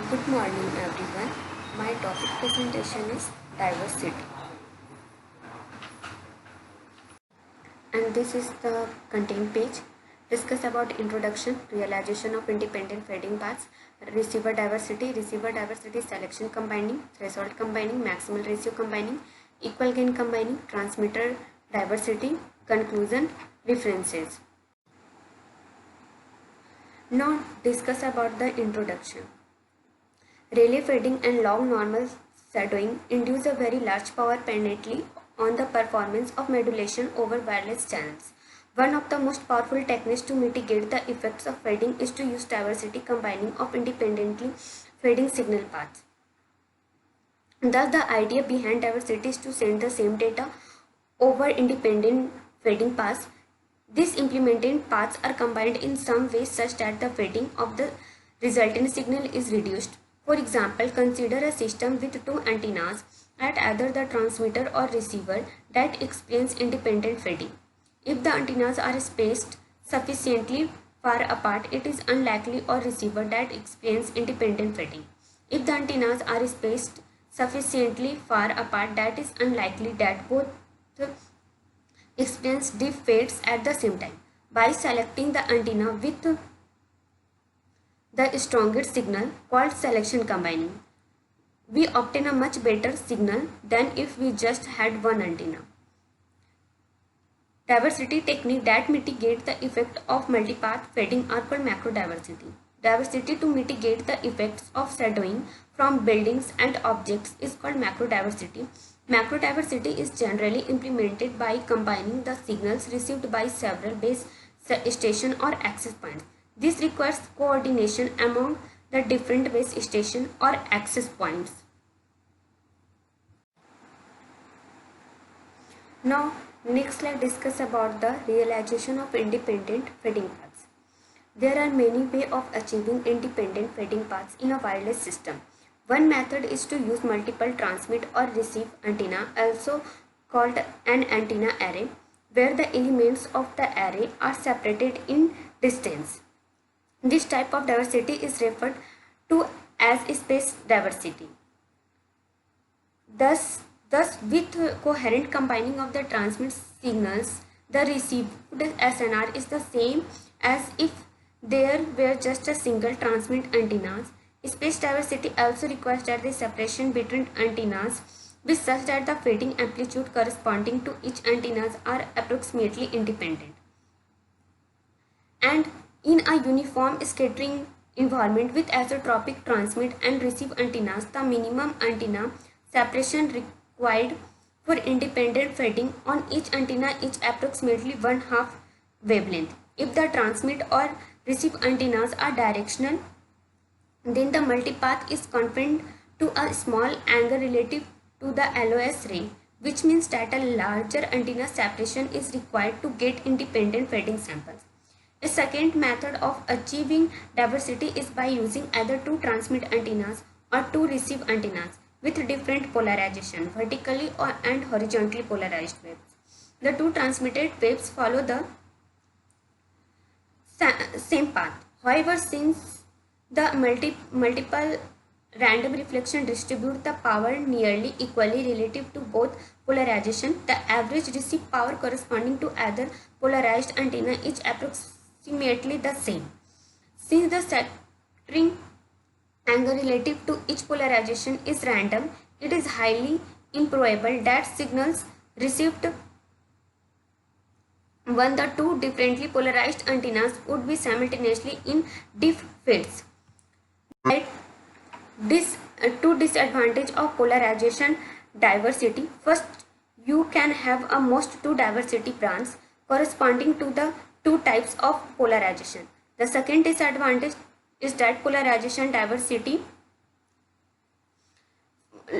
Good morning everyone. My topic presentation is diversity, and this is the content page. Discuss about introduction, realization of independent feeding paths, receiver diversity selection combining, threshold combining, maximal ratio combining, equal gain combining, transmitter diversity, conclusion, references. Now discuss about the introduction. Relay feeding and long normal shadowing induce a very large power penalty on the performance of modulation over wireless channels. One of the most powerful techniques to mitigate the effects of fading is to use diversity combining of independently fading signal paths. Thus, the idea behind diversity is to send the same data over independent fading paths. These implemented paths are combined in some ways such that the fading of the resultant signal is reduced. For example, consider a system with two antennas at either the transmitter or receiver that experience independent fading. If the antennas are spaced sufficiently far apart, it is unlikely or receiver that experience independent fading. If the antennas are spaced sufficiently far apart, that is unlikely that both experience deep fades at the same time. By selecting the antenna with the strongest signal called selection combining, we obtain a much better signal than if we just had one antenna. Diversity technique that mitigate the effect of multipath fading are called macro diversity. Diversity to mitigate the effects of shadowing from buildings and objects is called macro diversity. Macro diversity is generally implemented by combining the signals received by several base stations or access points. This requires coordination among the different base stations or access points. Now, next let's discuss about the realization of independent feeding paths. There are many ways of achieving independent feeding paths in a wireless system. One method is to use multiple transmit or receive antenna, also called an antenna array, where the elements of the array are separated in distance. This type of diversity is referred to as space diversity. Thus, with coherent combining of the transmit signals, the received SNR is the same as if there were just a single transmit antennas. Space diversity also requires that the separation between antennas be such that the fading amplitude corresponding to each antennas are approximately independent. And in a uniform scattering environment with isotropic transmit and receive antennas, the minimum antenna separation required for independent fading on each antenna is approximately 1/2 wavelength. If the transmit or receive antennas are directional, then the multipath is confined to a small angle relative to the LOS ray, which means that a larger antenna separation is required to get independent fading samples. A second method of achieving diversity is by using either two transmit antennas or two receive antennas with different polarization, vertically and horizontally polarized waves. The two transmitted waves follow the same path. However, since the multiple random reflection distribute the power nearly equally relative to both polarization, the average received power corresponding to either polarized antenna is approximately the same. Since the scattering angle relative to each polarization is random, it is highly improbable that signals received when the two differently polarized antennas would be simultaneously in deep fields. Two disadvantage of polarization diversity. First, you can have a most two diversity bands corresponding to the two types of polarization. The second disadvantage is that polarization diversity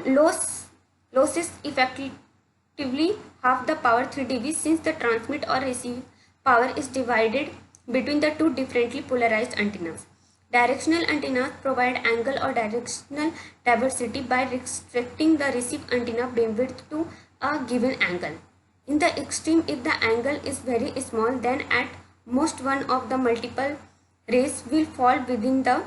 losses effectively half the power 3 dB since the transmit or receive power is divided between the two differently polarized antennas. Directional antennas provide angle or directional diversity by restricting the receive antenna beamwidth to a given angle. In the extreme, if the angle is very small, then at most one of the multiple rays will fall within the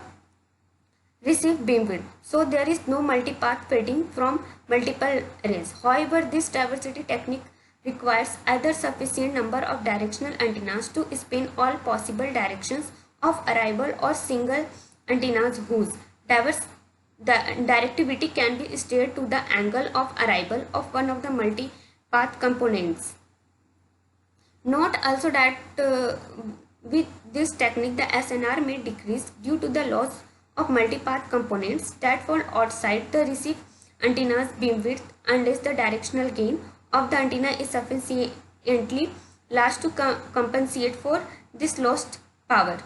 receive beamwidth. So there is no multipath fading from multiple rays. However, this diversity technique requires either sufficient number of directional antennas to span all possible directions of arrival or single antennas whose the directivity can be steered to the angle of arrival of one of the multipath components. Note also that with this technique the SNR may decrease due to the loss of multipath components that fall outside the receive antenna's beamwidth unless the directional gain of the antenna is sufficiently large to compensate for this lost power.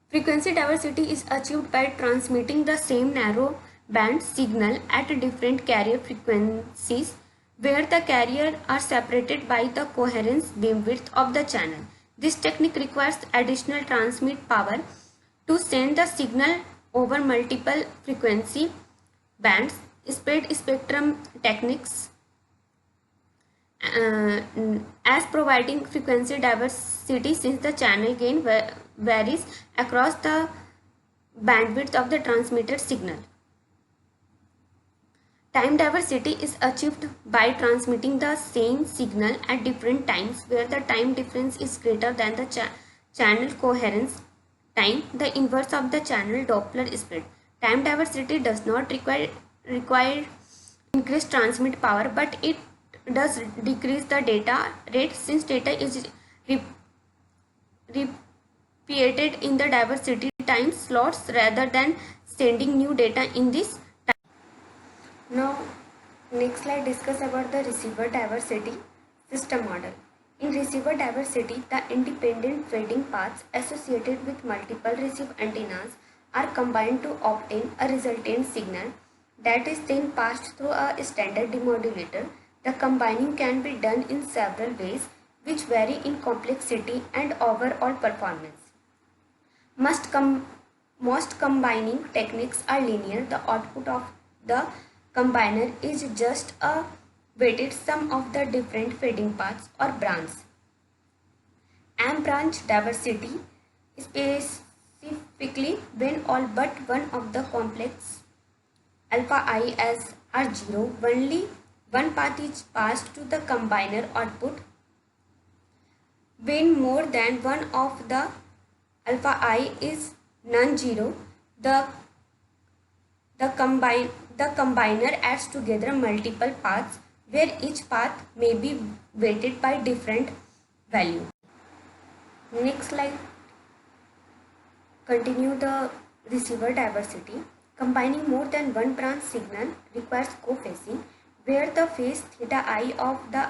Frequency diversity is achieved by transmitting the same narrow band signal at different carrier frequencies where the carriers are separated by the coherence beamwidth of the channel. This technique requires additional transmit power to send the signal over multiple frequency bands. Spread spectrum techniques as providing frequency diversity since the channel gain varies across the bandwidth of the transmitted signal. Time diversity is achieved by transmitting the same signal at different times where the time difference is greater than the channel coherence time, the inverse of the channel Doppler spread. Time diversity does not require increased transmit power, but it does decrease the data rate since data is repeated in the diversity time slots rather than sending new data in this time. Now, next slide discuss about the receiver diversity system model. In receiver diversity, the independent fading paths associated with multiple receive antennas are combined to obtain a resultant signal that is then passed through a standard demodulator. The combining can be done in several ways which vary in complexity and overall performance. Most combining techniques are linear. The output of the combiner is just a weighted sum of the different fading paths or branches. M-branch diversity specifically when all but one of the complex alpha I as are 0, only one path is passed to the combiner output. When more than one of the alpha I is non-zero, the combiner adds together multiple paths where each path may be weighted by different value. Next slide. Continue the receiver diversity. Combining more than one branch signal requires co-phasing, where the phase theta I of the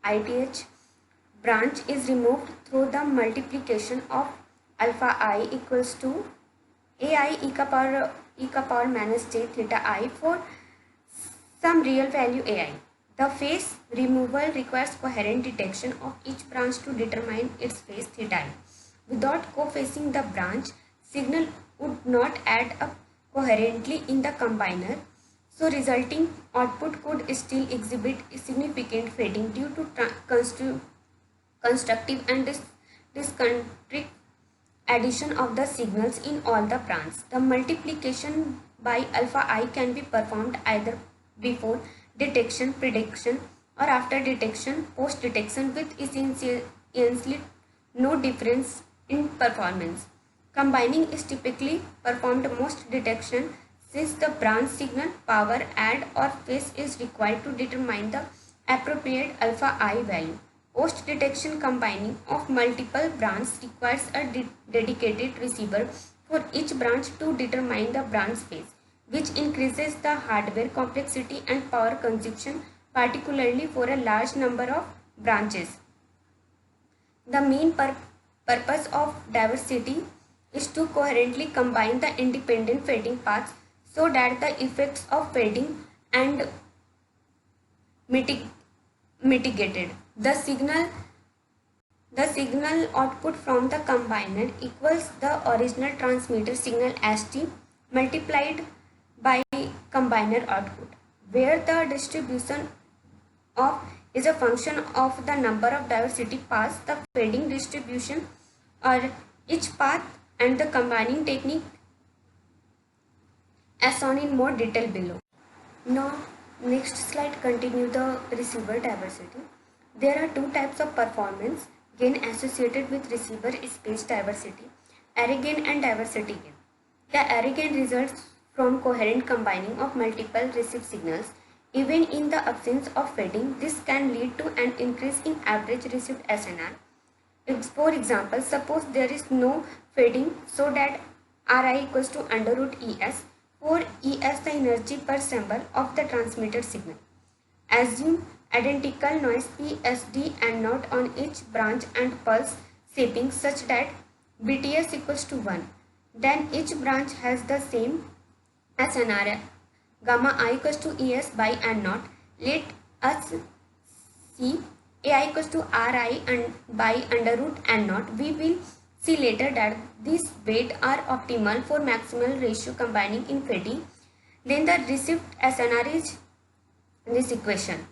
ith branch is removed through the multiplication of alpha I equals to ai e ka power minus j theta I for some real value ai. The phase removal requires coherent detection of each branch to determine its phase theta I. Without co-phasing the branch, signal would not add up coherently in the combiner, so resulting output could still exhibit significant fading due to constructive and discontinuous addition of the signals in all the branches. The multiplication by alpha I can be performed either before detection, prediction, or after detection, post detection, with essentially no difference in performance. Combining is typically performed most detection since the branch signal power add or phase is required to determine the appropriate alpha I value. Post detection combining of multiple branches requires a dedicated receiver for each branch to determine the branch phase, which increases the hardware complexity and power consumption, particularly for a large number of branches. The main purpose of diversity is to coherently combine the independent fading paths so that the effects of fading and mitigated. The signal output from the combiner equals the original transmitter signal ST multiplied by combiner output, where the distribution of is a function of the number of diversity paths, the fading distribution or each path, and the combining technique as shown in more detail below. Now, next slide continue the receiver diversity. There are two types of performance gain associated with receiver space diversity, array gain and diversity gain. The array gain results from coherent combining of multiple received signals. Even in the absence of fading, this can lead to an increase in average received SNR. For example, suppose there is no fading so that Ri equals to under root Es, for Es the energy per symbol of the transmitted signal. Assume identical noise PSD and not on each branch and pulse shaping such that BTS equals to 1. Then each branch has the same SNR gamma I equals to Es by and not. Let us see Ai equals to Ri and by under root and not. We will see later that these weights are optimal for maximal ratio combining in fading. Then the received SNR is this equation.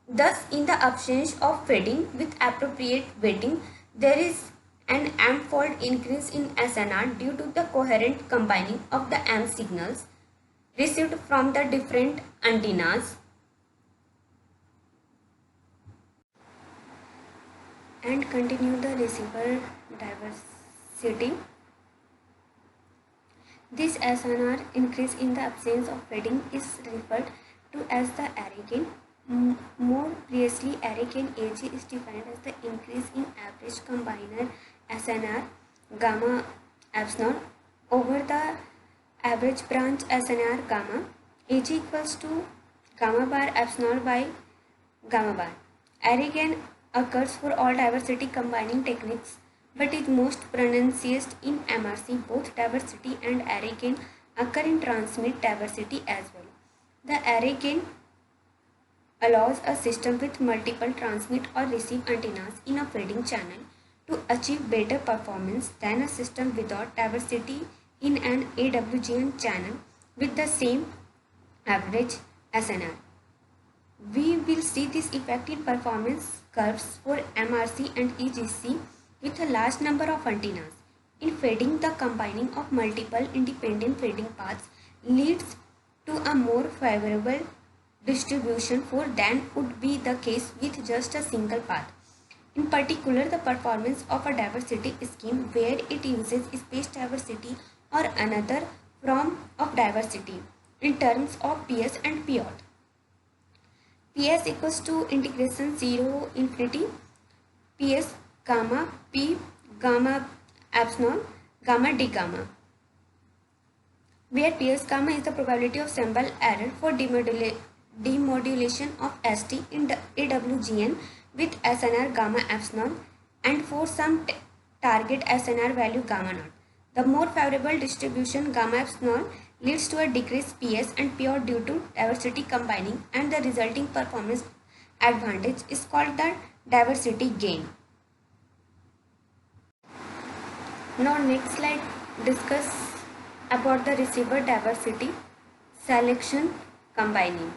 Thus, in the absence of fading with appropriate weighting, there is an M-fold increase in SNR due to the coherent combining of the M signals received from the different antennas. And continue the receiver diversity. This SNR increase in the absence of fading is referred to as the array gain. More precisely, array gain AG is defined as the increase in average combiner SNR gamma epsilon over the average branch SNR gamma. AG equals to gamma bar epsilon by gamma bar. Array gain occurs for all diversity combining techniques but is most pronounced in MRC. Both diversity and array gain occur in transmit diversity as well. The array gain allows a system with multiple transmit or receive antennas in a fading channel to achieve better performance than a system without diversity in an AWGN channel with the same average SNR. We will see this effect in performance curves for MRC and EGC with a large number of antennas. In fading, the combining of multiple independent fading paths leads to a more favorable distribution for than would be the case with just a single path. In particular, the performance of a diversity scheme where it uses space diversity or another form of diversity in terms of PS and Podd. PS equals to integration 0 infinity PS gamma P gamma epsilon gamma d gamma, where PS gamma is the probability of symbol error for demodulation of ST in the AWGN with SNR gamma epsilon and for some target SNR value gamma naught. The more favorable distribution gamma epsilon leads to a decreased PS and Podd due to diversity combining, and the resulting performance advantage is called the diversity gain. Now next slide discuss about the receiver diversity selection combining.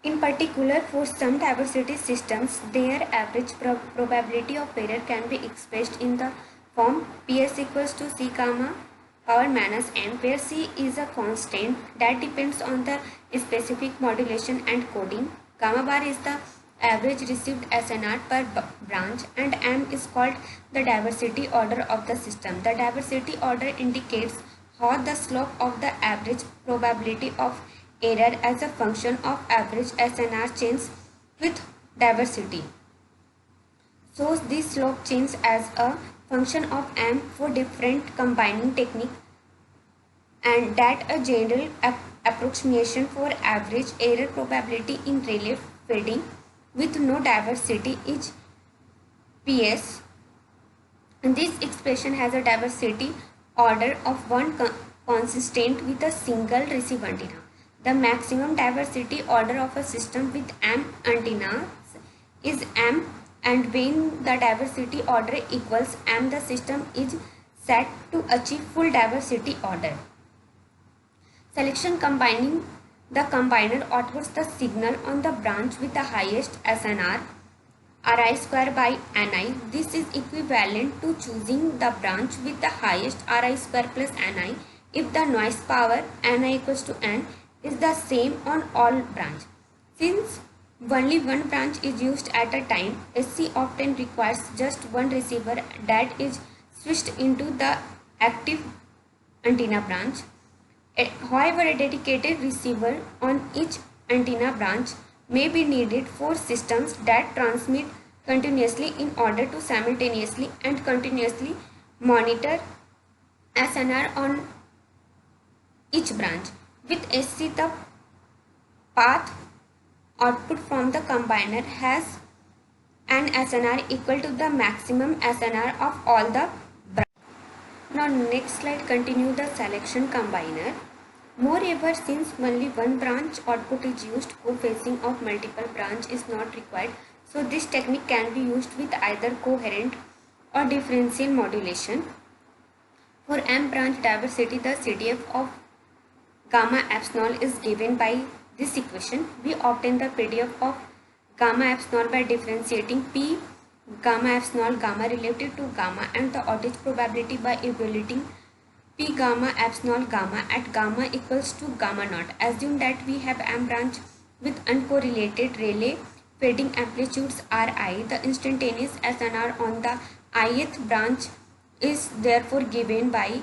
In particular, for some diversity systems, their average probability of error can be expressed in the form PS equals to C gamma power minus M, where C is a constant that depends on the specific modulation and coding. Gamma bar is the average received SNR per branch, and M is called the diversity order of the system. The diversity order indicates how the slope of the average probability of error as a function of average SNR changes with diversity. So this slope changes as a function of M for different combining technique, and that a general approximation for average error probability in relay fading with no diversity is PS. And this expression has a diversity order of one consistent with a single receive antenna. The maximum diversity order of a system with M antennas is M, and when the diversity order equals M, the system is set to achieve full diversity order. Selection combining: the combiner outputs the signal on the branch with the highest SNR Ri square by Ni. This is equivalent to choosing the branch with the highest Ri square plus Ni if the noise power Ni equals to N is the same on all branch. Since only one branch is used at a time, SC often requires just one receiver that is switched into the active antenna branch. However, a dedicated receiver on each antenna branch may be needed for systems that transmit continuously in order to simultaneously and continuously monitor SNR on each branch. With SC, the path output from the combiner has an SNR equal to the maximum SNR of all the branches. Now next slide continue the selection combiner. Moreover, since only one branch output is used, co-phasing of multiple branch is not required. So this technique can be used with either coherent or differential modulation. For M branch diversity, the CDF of gamma epsilon is given by this equation. We obtain the PDF of gamma epsilon by differentiating P gamma epsilon gamma relative to gamma and the outage probability by evaluating P gamma epsilon gamma at gamma equals to gamma naught. Assume that we have M branch with uncorrelated Rayleigh fading amplitudes Ri. The instantaneous SNR on the ith branch is therefore given by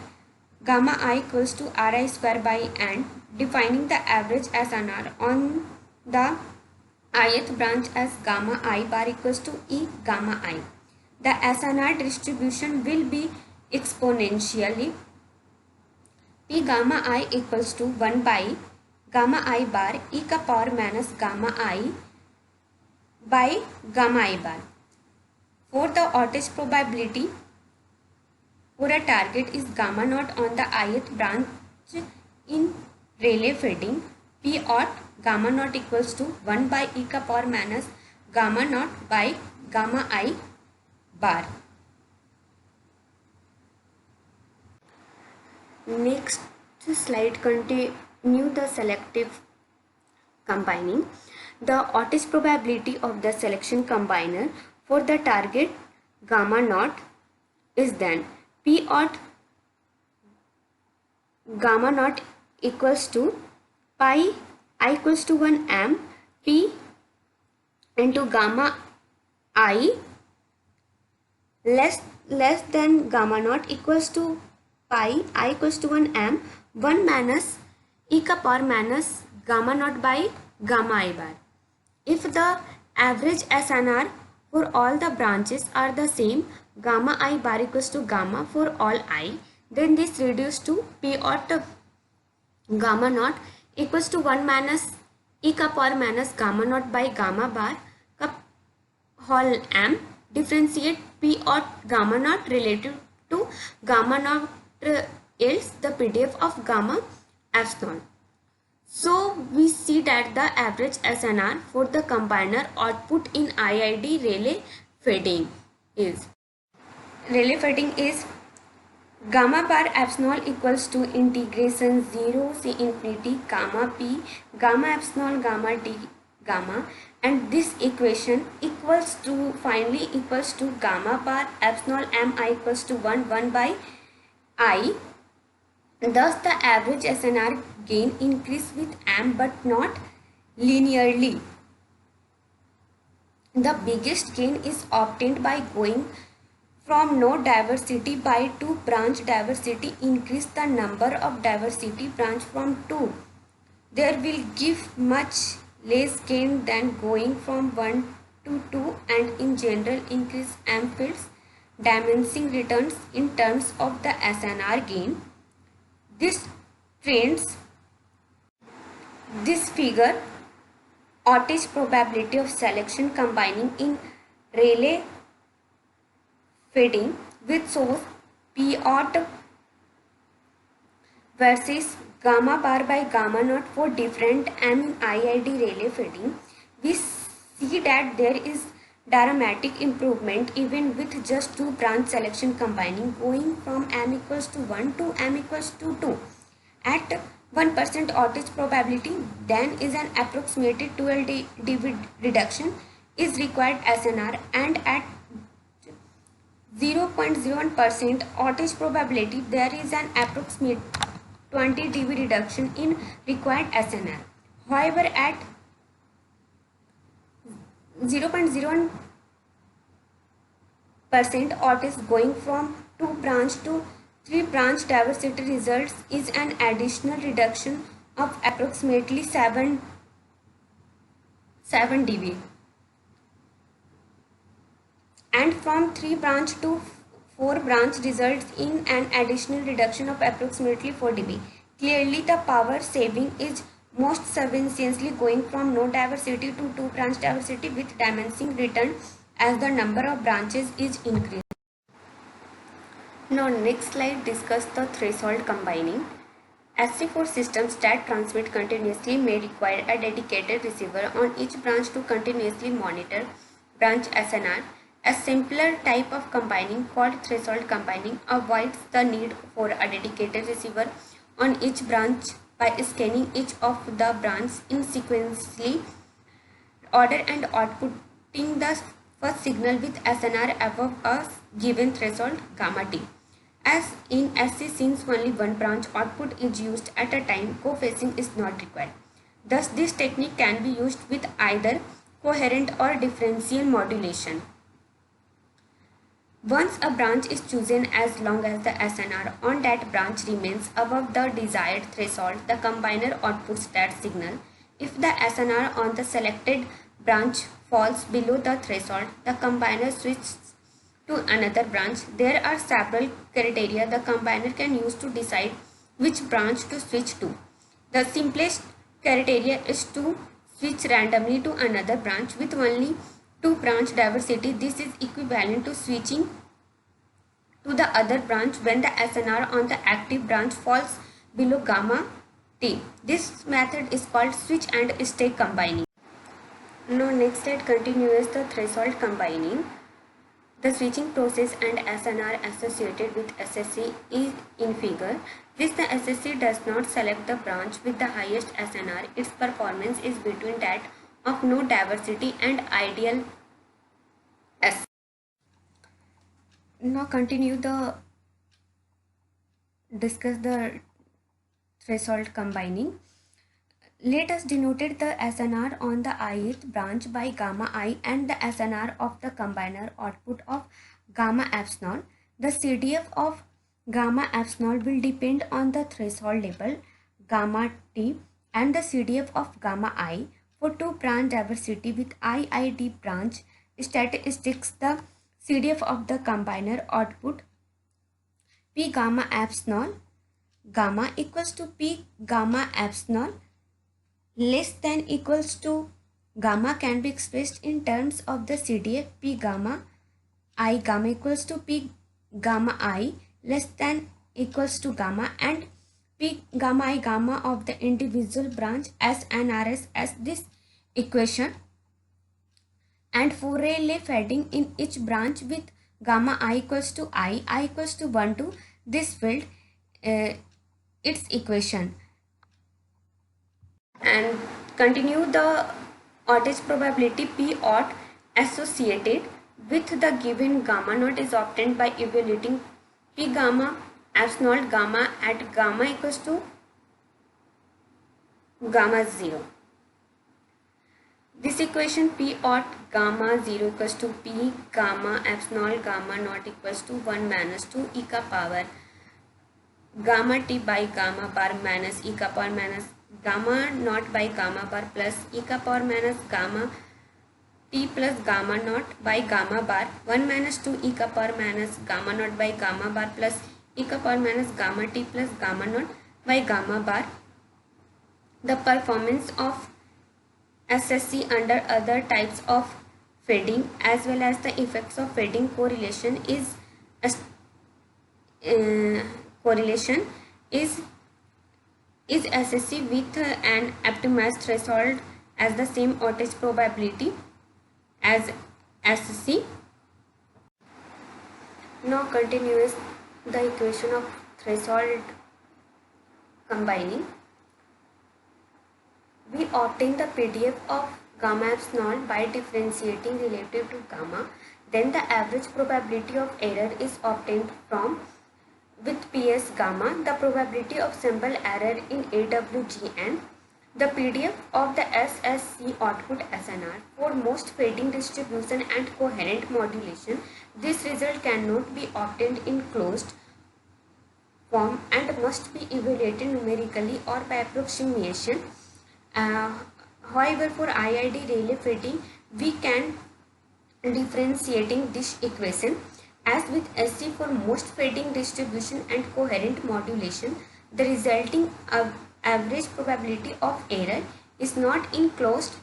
gamma I equals to Ri square by N, defining the average SNR on the ith branch as gamma I bar equals to E gamma I. The SNR distribution will be exponentially. P gamma I equals to 1 by gamma I bar e ka power minus gamma I by gamma I bar. For the outage probability for a target is gamma naught on the ith branch in Rayleigh fading. P ought gamma naught equals to 1 by e ka power minus gamma naught by gamma I bar. Next slide continue the selective combining. The outage probability of the selection combiner for the target gamma naught is then P ought gamma naught equals to pi I equals to 1 m P into gamma I less than gamma naught equals to pi I equals to 1 m 1 minus e ka power minus gamma naught by gamma I bar. If the average SNR for all the branches are the same, gamma I bar equals to gamma for all I, then this reduces to P ought gamma naught equals to 1 minus e ka power minus gamma naught by gamma bar ka whole m. Differentiate P ought gamma naught relative to gamma naught yields the PDF of gamma epsilon. So we see that the average SNR for the combiner output in IID Rayleigh fading is gamma bar epsilon equals to integration 0 से infinity gamma p gamma epsilon gamma d gamma, and this equation equals to finally equals to gamma bar epsilon m I equals to 1 by I. Thus the average SNR gain increase with m but not linearly. The biggest gain is obtained by going from no diversity by 2 branch diversity. Increase the number of diversity branch from 2. There will give much less gain than going from 1 to 2, and in general increase M fields dimensioning returns in terms of the SNR gain. This figure outage probability of selection combining in Rayleigh fading with source P ought versus gamma bar by gamma naught for different m in IID Rayleigh fading. We see that there is dramatic improvement even with just 2 branch selection combining, going from m equals to 1 to m equals to 2 at 1% outage probability. Then is an approximated 12 dB reduction is required SNR, and at 0.01% outage probability, there is an approximate 20 dB reduction in required SNR. However, at 0.01% outage going from 2 branch to 3 branch diversity results is an additional reduction of approximately 7 dB. And from 3 branch to 4 branch results in an additional reduction of approximately 4 dB. Clearly, the power saving is most substantially going from no diversity to 2 branch diversity, with diminishing return as the number of branches is increased. Now next slide discuss the threshold combining. SC4 systems that transmit continuously may require a dedicated receiver on each branch to continuously monitor branch SNR. A simpler type of combining called threshold combining avoids the need for a dedicated receiver on each branch by scanning each of the branches in sequentially order and outputting the first signal with SNR above a given threshold gamma t. As in SC, since only one branch output is used at a time, co-phasing is not required. Thus, this technique can be used with either coherent or differential modulation. Once a branch is chosen, as long as the SNR on that branch remains above the desired threshold, the combiner outputs that signal. If the SNR on the selected branch falls below the threshold, the combiner switches to another branch. There are several criteria the combiner can use to decide which branch to switch to. The simplest criteria is to switch randomly to another branch with only 2 branch diversity. This is equivalent to switching to the other branch when the SNR on the active branch falls below gamma t. This method is called switch and stay combining. Now next slide continues the threshold combining. The switching process and SNR associated with SSC is in figure. This the SSC does not select the branch with the highest SNR. Its performance is between that of no diversity and ideal S. Now continue the discuss the threshold combining. Let us denote the SNR on the ith branch by gamma I and the SNR of the combiner output of gamma epsilon. The CDF of gamma epsilon will depend on the threshold level gamma t and the CDF of gamma I. For 2 branch diversity with IID branch statistics, the CDF of the combiner output P gamma epsilon gamma equals to P gamma epsilon less than equals to gamma can be expressed in terms of the CDF P gamma I gamma equals to P gamma I less than equals to gamma, and P gamma I gamma of the individual branch S and RS as this equation, and for Rayleigh fading in each branch with gamma I equals to I equals to 1 to this field its equation. And continue the outage probability P ought associated with the given gamma naught is obtained by evaluating P gamma epsilon gamma at gamma equals to gamma 0. This equation P ought gamma 0 equals to P gamma epsilon gamma naught equals to 1 minus 2 e ka power gamma t by gamma bar minus e ka power minus gamma naught by gamma bar plus e ka power minus gamma t plus gamma naught by gamma bar 1 minus 2 e ka power minus gamma naught by gamma bar plus e ka power minus gamma t plus gamma naught by gamma bar. The performance of SSC under other types of fading as well as the effects of fading correlation is SSC with an optimized threshold as the same outage probability as SSC. Now continues the equation of threshold combining. We obtain the PDF of gamma epsilon by differentiating relative to gamma, then the average probability of error is obtained from with PS gamma, the probability of sample error in AWGN, the PDF of the SSC output SNR for most fading distribution and coherent modulation. This result cannot be obtained in closed form and must be evaluated numerically or by approximation. However, for IID Rayleigh fading, we can differentiating this equation. As with SC for most fading distribution and coherent modulation, the resulting average probability of error is not in closed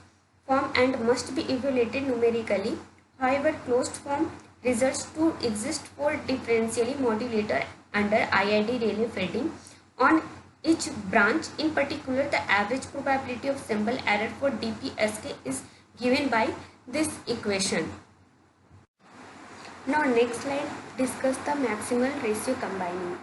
form and must be evaluated numerically. However, closed form results to exist for differentially modulator under IID Rayleigh fading. On each branch, in particular, the average probability of sample error for DPSK is given by this equation. Now next slide discuss the maximal ratio combining.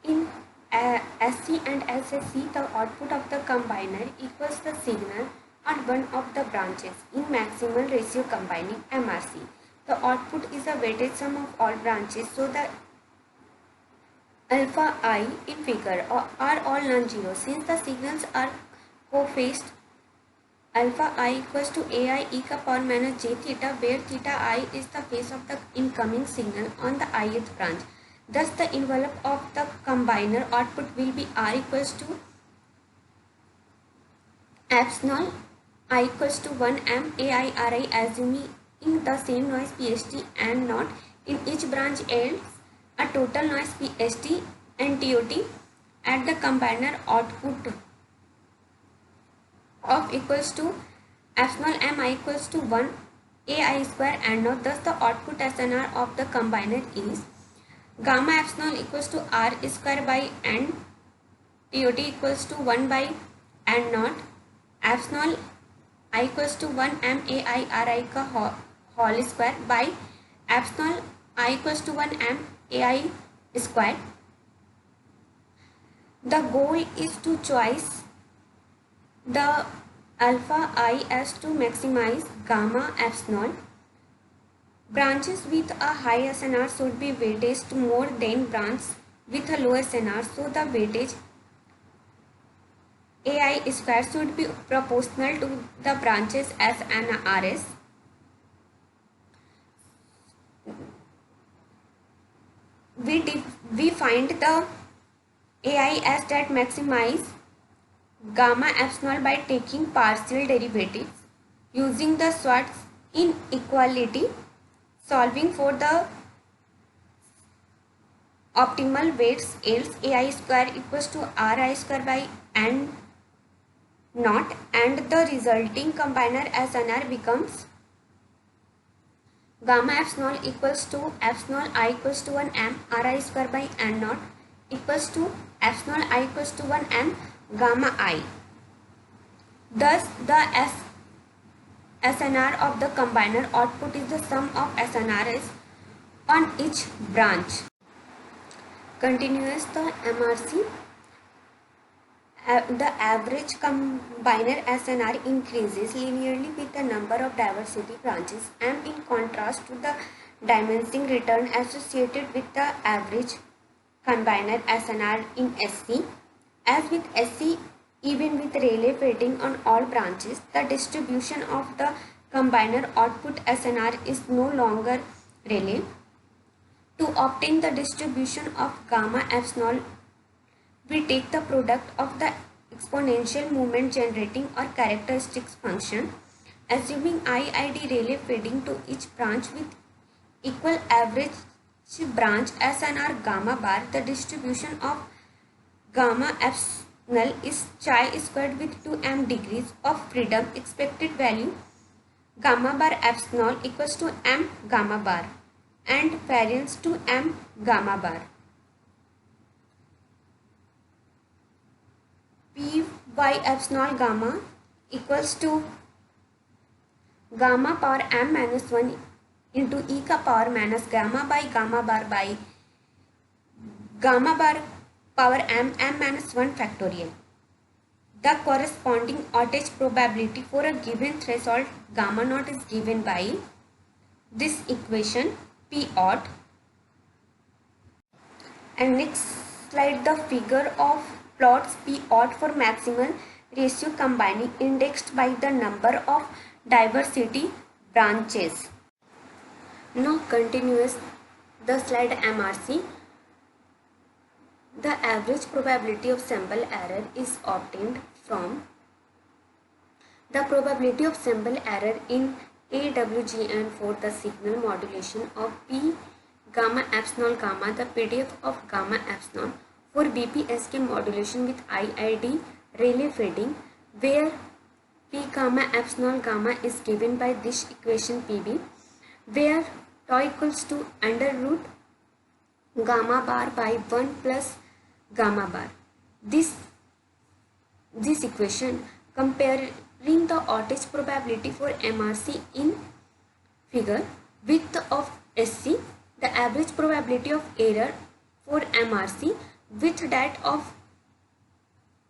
In SC and SSC, the output of the combiner equals the signal on one of the branches. In maximal ratio combining MRC, the output is a weighted sum of all branches, so the alpha I in figure are all non-zero. Since the signals are co-phased, alpha I equals to AI e ka power minus j theta, where theta I is the phase of the incoming signal on the ith branch. Thus, the envelope of the combiner output will be R equals to epsilon I equals to 1 m AI Ri, assuming the same noise PST and not in each branch, else a total noise PST and TOT at the combiner output of equals to epsilon m I equals to 1 AI square and not. Thus, the output SNR of the combiner is gamma epsilon equals to R square by n, TOT equals to 1 by n naught, epsilon I equals to 1 m AI Ri का whole square by epsilon I equals to 1 m AI square. The goal is to choose the alpha I as to maximize gamma epsilon. Branches with a high SNR should be weighted more than branches with a low SNR, so the weightage AI square should be proportional to the branches S and RS. We find the AI as that maximize gamma epsilon by taking partial derivatives using the Schwarz inequality, solving for the optimal weights, else AI square equals to Ri square by n naught, and the resulting combiner SNR becomes gamma epsilon equals to epsilon I equals to 1 m Ri square by n naught equals to epsilon I equals to 1 m gamma I. Thus, the SNR of the combiner output is the sum of SNRs on each branch. Continues the MRC. The average combiner SNR increases linearly with the number of diversity branches, and in contrast to the diminishing return associated with the average combiner SNR in SC. As with SC, even with Rayleigh fading on all branches, the distribution of the combiner output SNR is no longer Rayleigh. To obtain the distribution of gamma epsilon, we take the product of the exponential movement generating or characteristics function, assuming IID Rayleigh fading to each branch with equal average branch SNR gamma bar. The distribution of gamma epsilon is chi squared with 2m degrees of freedom. Expected value gamma bar epsilon equals to m gamma bar and variance to m gamma bar. P by epsilon gamma equals to gamma power m minus 1 into e ka power minus gamma by gamma bar by gamma bar power m minus 1 factorial. The corresponding outage probability for a given threshold gamma naught is given by this equation P ought. And next slide, the figure of plots P ought for maximal ratio combining indexed by the number of diversity branches. Now continues the slide MRC. The average probability of sample error is obtained from the probability of sample error in AWGN for the signal modulation of P gamma epsilon gamma, the PDF of gamma epsilon for BPSK modulation with IID Rayleigh fading, where P gamma epsilon gamma is given by this equation PB, where tau equals to under root gamma bar by 1 plus gamma bar. This equation comparing the outage probability for MRC in figure width of SC, the average probability of error for MRC with that of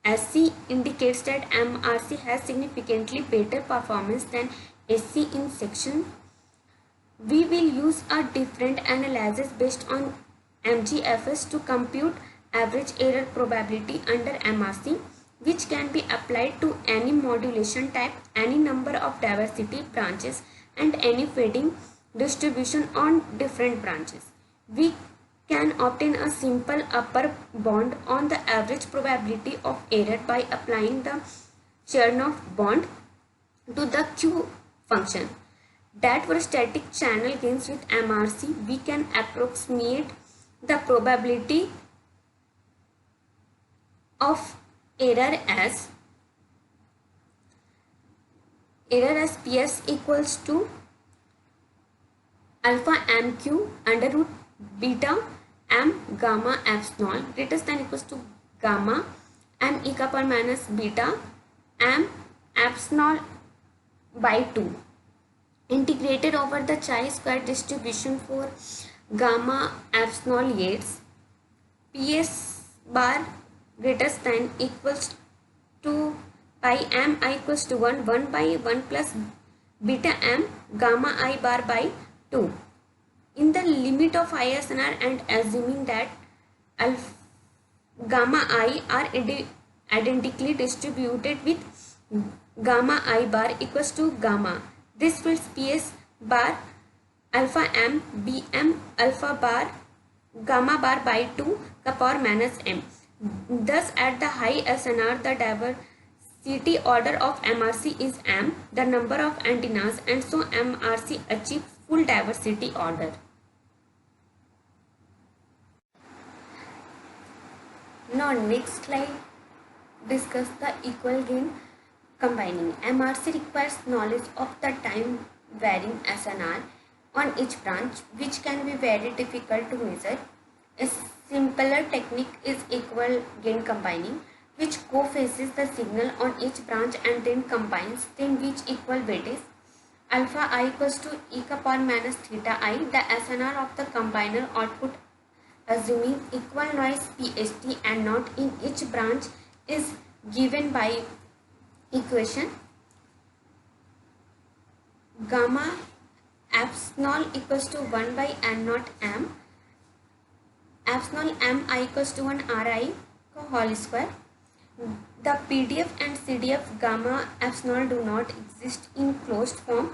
SC indicates that MRC has significantly better performance than SC in section. We will use a different analysis based on MGFS to compute average error probability under MRC, which can be applied to any modulation type, any number of diversity branches, and any fading distribution on different branches. We can obtain a simple upper bound on the average probability of error by applying the Chernoff bond to the Q function. That for static channel gains with MRC, we can approximate the probability of error as PS equals to alpha MQ under root beta M gamma epsilon greater than equals to gamma M e ka power minus beta M epsilon by 2 integrated over the chi-square distribution for gamma epsilon Yates. PS bar greater than equals to pi M I equals to 1 by 1 plus beta M gamma I bar by 2. In the limit of ISNR and assuming that alpha gamma I are identically distributed with gamma I bar equals to gamma, this fits PS bar alpha M BM alpha bar gamma bar by 2 ka power minus M. Thus at the high SNR the diversity order of MRC is M, the number of antennas, and so MRC achieves full diversity order. Now next slide discuss the equal gain combining. MRC requires knowledge of the time varying SNR on each branch, which can be very difficult to measure. A simpler technique is equal gain combining, which co-phases the signal on each branch and then combines them with equal weightage. Alpha I equals to e ka power minus theta I, the SNR of the combiner output assuming equal noise PST and not in each branch is given by equation gamma epsilon equals to 1 by n naught M epsilon M I equals to 1 RI whole square. The PDF and CDF gamma epsilon do not exist in closed form.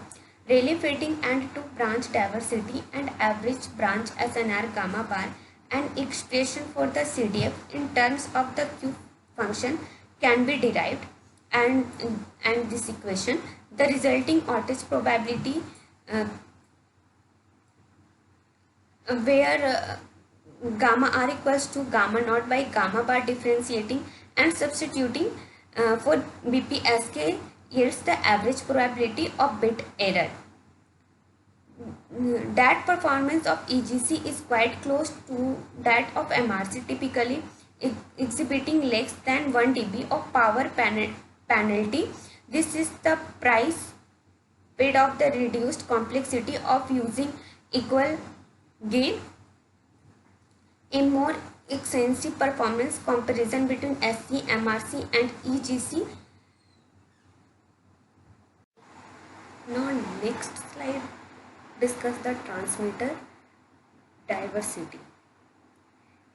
Rayleigh fading and two branch diversity and average branch SNR gamma bar, an expression for the CDF in terms of the Q function can be derived, and this equation the resulting outage probability where gamma R equals to gamma naught by gamma bar differentiating and substituting for BPSK yields the average probability of bit error. That performance of EGC is quite close to that of MRC, typically exhibiting less than 1 dB of power penalty. This is the price paid of the reduced complexity of using equal gain. A more extensive performance comparison between SC, MRC and EGC. Now next slide discuss the transmitter diversity.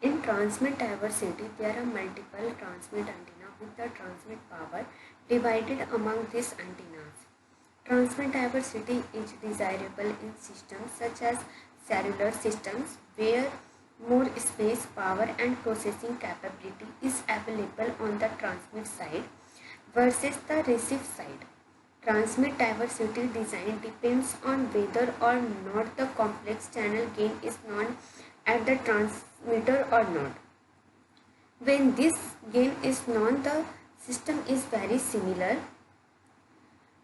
In transmit diversity, there are multiple transmit antennas with the transmit power divided among these antennas. Transmit diversity is desirable in systems such as cellular systems where more space, power and processing capability is available on the transmit side versus the receive side. Transmit diversity design depends on whether or not the complex channel gain is known at the transmitter or not. When this gain is known, the system is very similar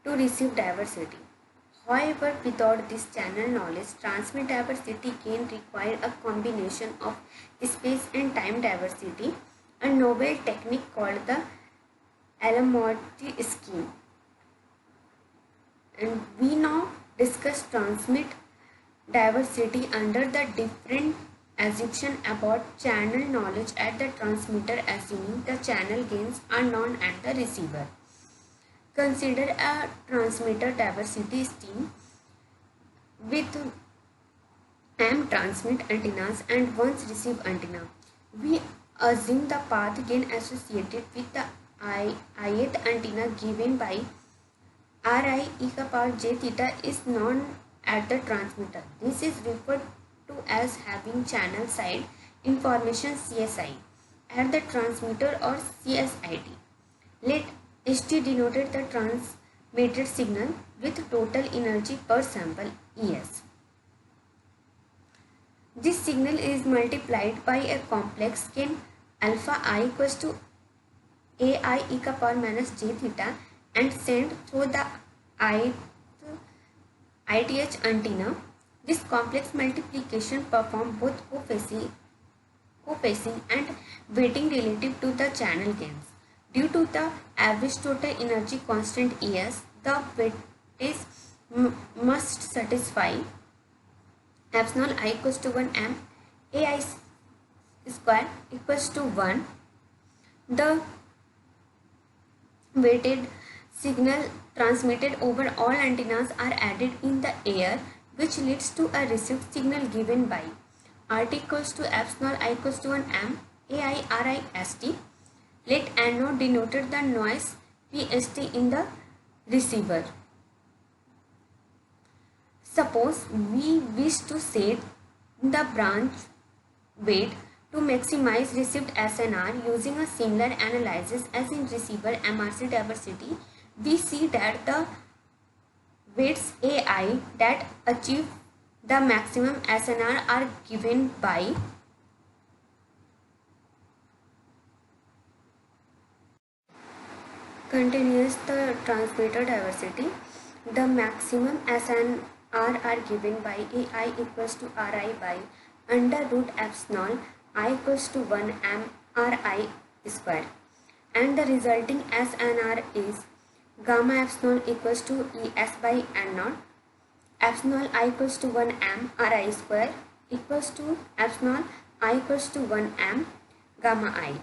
to receive diversity. However, without this channel knowledge, transmit diversity gain require a combination of space and time diversity, a novel technique called the Alamotti scheme. And we now discuss transmit diversity under the different assumption about channel knowledge at the transmitter, assuming the channel gains are known at the receiver. Consider a transmitter diversity scheme with M transmit antennas and one receive antenna. We assume the path gain associated with the ith antenna given by Ri e ka power j theta is known at the transmitter. This is referred to as having channel side information CSI at the transmitter or CSIT. Let ST denoted the transmitted signal with total energy per sample ES. This signal is multiplied by a complex gain alpha I equals to AI e ka power minus j theta and sent through the ith antenna. This complex multiplication performs both co-pacing and weighting relative to the channel gains. Due to the average total energy constant ES, the weightage must satisfy epsilon I equals to 1 m AI square equals to 1. The weighted signal transmitted over all antennas are added in the air, which leads to a received signal given by RT equals to epsilon I equals to 1 m AI RIST. Let NO denoted the noise PST in the receiver. Suppose we wish to set the branch weight to maximize received SNR using a similar analysis as in receiver MRC diversity. We see that the weights AI that achieve the maximum SNR are given by continuous the transmitter diversity. The maximum SNR are given by AI equals to Ri by under root epsilon I equals to 1 m Ri square, and the resulting SNR is gamma epsilon equals to Es by n naught. Epsilon I equals to 1 m Ri square equals to epsilon I equals to 1 m gamma I.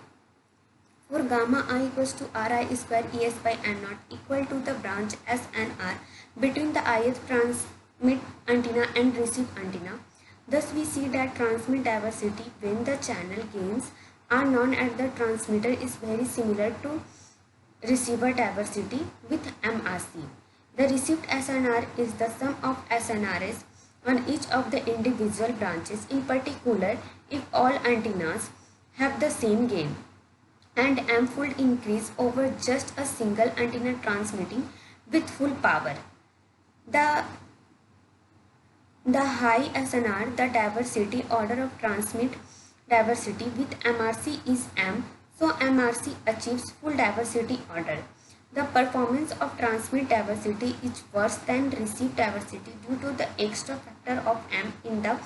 For gamma I equals to Ri square Es by n naught equal to the branch SNR between the ith transmit antenna and receive antenna. Thus we see that transmit diversity when the channel gains are known at the transmitter is very similar to receiver diversity with MRC. The received SNR is the sum of SNRs on each of the individual branches, in particular if all antennas have the same gain, and M-fold increase over just a single antenna transmitting with full power. The high SNR, the diversity order of transmit diversity with MRC is M, so MRC achieves full diversity order. The performance of transmit diversity is worse than receive diversity due to the extra factor of M in the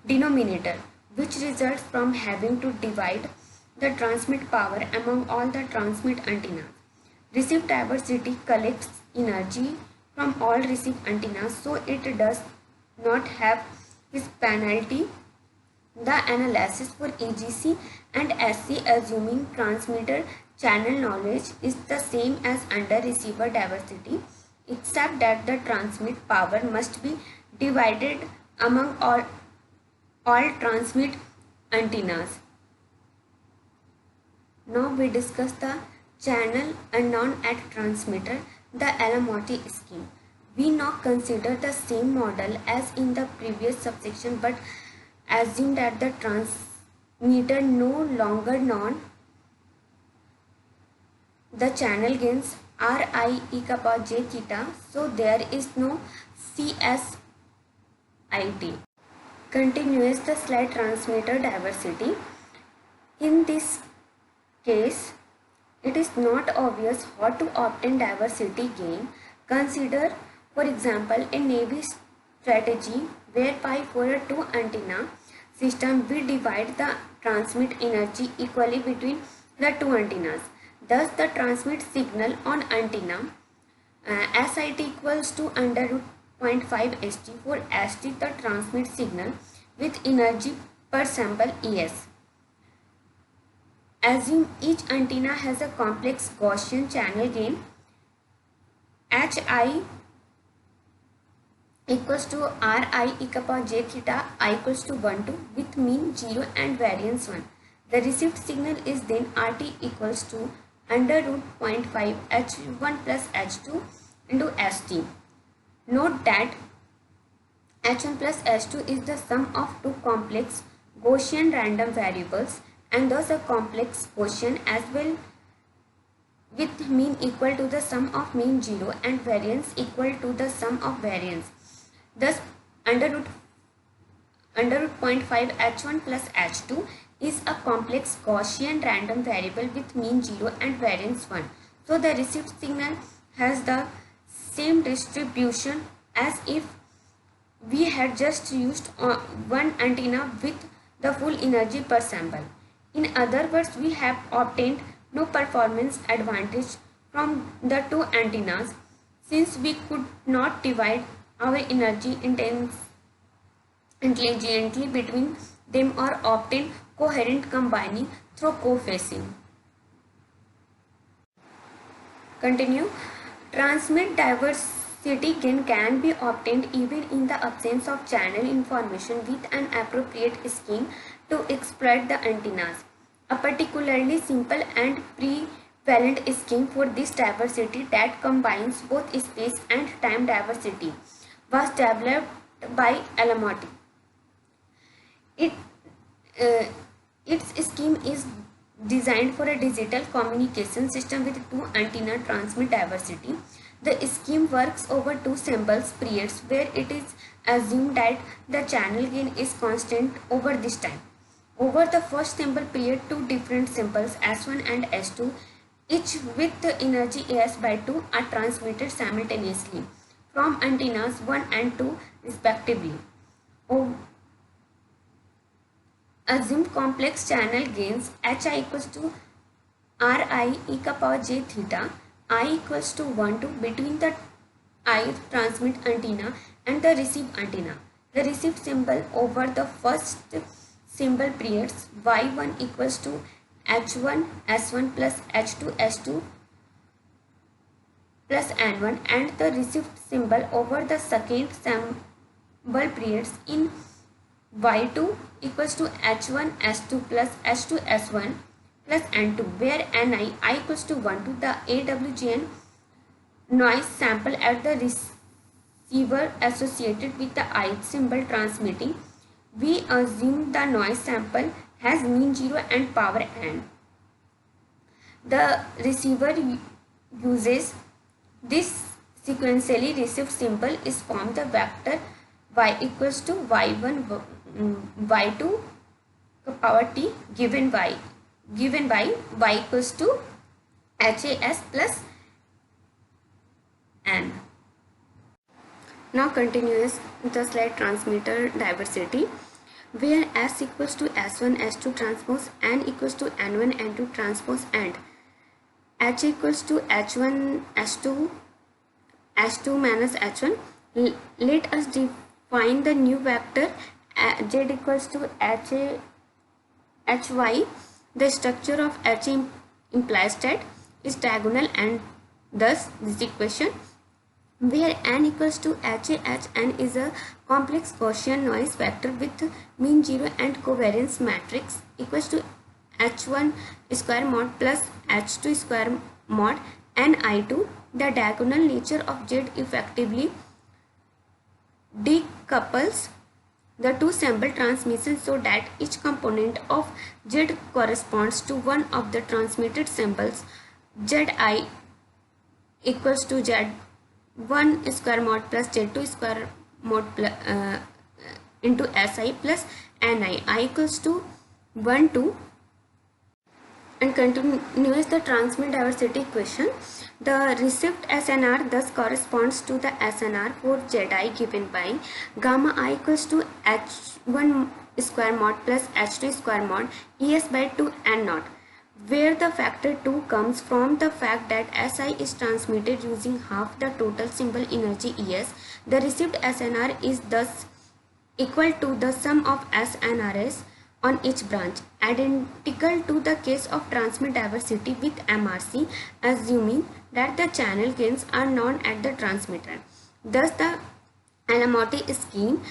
denominator, which results from having to divide the transmit power among all the transmit antennas. Receive diversity collects energy from all receive antennas, so it does not have this penalty The analysis for AGC and SC assuming transmitter channel knowledge is the same as under receiver diversity, except that the transmit power must be divided among all transmit antennas. Now we discuss the channel unknown at transmitter, the Alamotti scheme. We now consider the same model as in the previous subsection, but assume that the transmitter no longer known the channel gains Ri e ka power j theta, so there is no CSIT. Continues the slight transmitter diversity. In this case, it is not obvious how to obtain diversity gain. Consider, for example, a Navy strategy whereby for a two antenna system we divide the transmit energy equally between the two antennas. Thus, the transmit signal on antenna SIT equals to under root 0.5 St. For St, the transmit signal with energy per sample Es. Assume each antenna has a complex Gaussian channel gain Hi equals to Ri e ka power j theta I equals to 1 2 with mean 0 and variance 1. The received signal is then Rt equals to under root 0.5 H1 plus H2 into St. Note that H1 plus H2 is the sum of two complex Gaussian random variables and thus a complex Gaussian as well with mean equal to the sum of mean 0 and variance equal to the sum of variance. Thus under root 0.5 H1 plus H2 is a complex Gaussian random variable with mean 0 and variance 1. So the received signal has the same distribution as if we had just used one antenna with the full energy per sample. In other words, we have obtained no performance advantage from the two antennas since we could not divide our energy intelligently between them or obtain coherent combining through co-phasing. Continue. Transmit diversity gain can be obtained even in the absence of channel information with an appropriate scheme to exploit the antennas. A particularly simple and prevalent scheme for this diversity that combines both space and time diversity was developed by Alamotti. Its scheme is designed for a digital communication system with two antenna transmit diversity. The scheme works over two samples periods where it is assumed that the channel gain is constant over this time. Over the first sample period, two different samples S1 and S2, each with the energy AS by 2 are transmitted simultaneously from antennas 1 and 2 respectively. Assumed complex channel gains Hi equals to Ri e ka power j theta I equals to 1 to between the ith transmit antenna and the receive antenna. The received symbol over the first symbol periods y1 equals to h1 s1 plus h2 s2 plus n1 and the received symbol over the second symbol periods in y2 equals to h1 s2 plus h2 s1 plus n2 where ni I equals to 1 to the AWGN noise sample at the receiver associated with the ith symbol transmitting. We assume the noise sample has mean 0 and power n. The receiver uses this sequentially received symbol is formed the vector y equals to y1 y2 power t given by y equals to has plus n. Now continues the slide transmitter diversity where S equals to S1 S2 transpose, N equals to N1 N2 transpose and H equals to H1 S2 S2 minus H1. Let us define the new vector Z equals to HY. The structure of H implies that is diagonal, and thus this equation where n equals to HN is a complex Gaussian noise vector with mean 0 and covariance matrix equals to H1 square mod plus H2 square mod NI2. The diagonal nature of Z effectively decouples the two sample transmissions so that each component of Z corresponds to one of the transmitted samples. Zi equals to Z1 square mod plus Z2 square mod into Si plus Ni. I equals to 1 2 and continues the transmit diversity equation. The received SNR thus corresponds to the SNR for Zi given by gamma I equals to H1 square mod plus H2 square mod Es by 2 n naught, where the factor 2 comes from the fact that Si is transmitted using half the total symbol energy Es. The received SNR is thus equal to the sum of SNRs on each branch, identical to the case of transmit diversity with MRC, assuming that the channel gains are known at the transmitter. Thus, the Alamotti scheme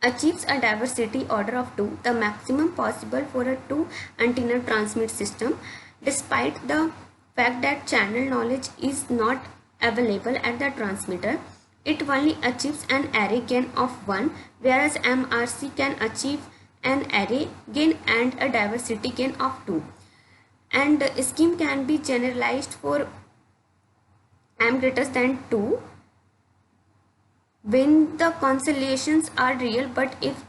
achieves a diversity order of 2, the maximum possible for a 2-antenna transmit system, despite the fact that channel knowledge is not available at the transmitter. It only achieves an array gain of 1, whereas MRC can achieve an array gain and a diversity gain of 2. And the scheme can be generalized for m greater than 2 when the constellations are real, but if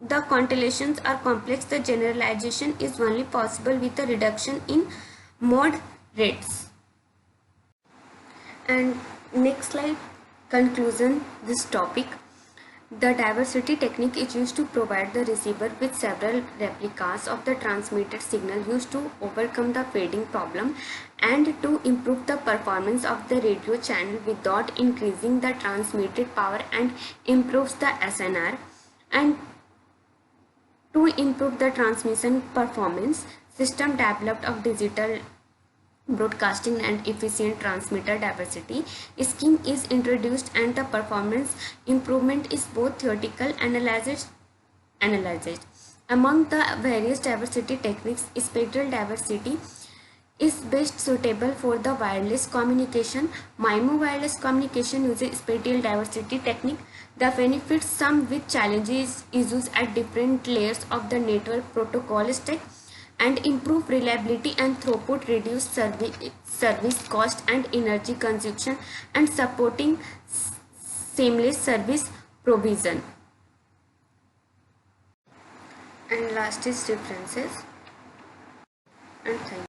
the constellations are complex, the generalization is only possible with a reduction in mod rates. And next slide, conclusion this topic. The diversity technique is used to provide the receiver with several replicas of the transmitted signal used to overcome the fading problem and to improve the performance of the radio channel without increasing the transmitted power, and improves the SNR. And to improve the transmission performance, system developed of digital broadcasting and efficient transmitter diversity scheme is introduced, and the performance improvement is both theoretical analyzed. Among the various diversity techniques, spectral diversity is best suitable for the wireless communication. MIMO wireless communication uses spectral diversity technique. The benefits, some with challenges, issues at different layers of the network protocol stack, and improve reliability and throughput, reduce service cost and energy consumption, and supporting seamless service provision. And last is differences. And thank you.